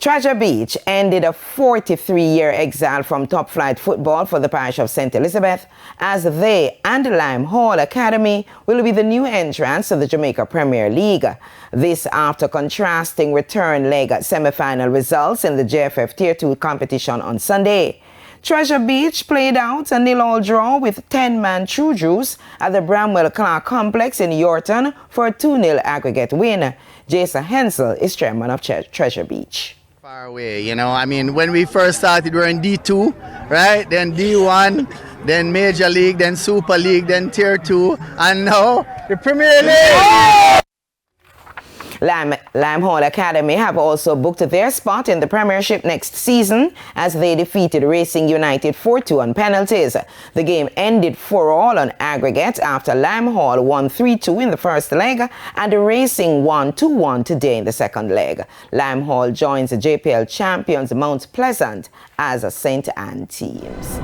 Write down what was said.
Treasure Beach ended a 43-year exile from top-flight football for the parish of St. Elizabeth, as they and Lime Hall Academy will be the new entrants to the Jamaica Premier League. This after contrasting return leg semi-final results in the JFF Tier 2 competition on Sunday. Treasure Beach played out a 0-0 draw with 10-man True Juice at the Bramwell Clark Complex in Yorton for a 2-0 aggregate win. Jason Hensel is chairman of Treasure Beach. Far away, you know, I mean, when we first started, we were in D2, right? Then D1, then Major League, then Super League, then Tier 2, and now the Premier League! Lime Hall Academy have also booked their spot in the Premiership next season as they defeated Racing United 4-2 on penalties. The game ended 4-all on aggregate after Lime Hall won 3-2 in the first leg and Racing won 2-1 today in the second leg. Lime Hall joins the JPL champions Mount Pleasant as a St. Anne teams.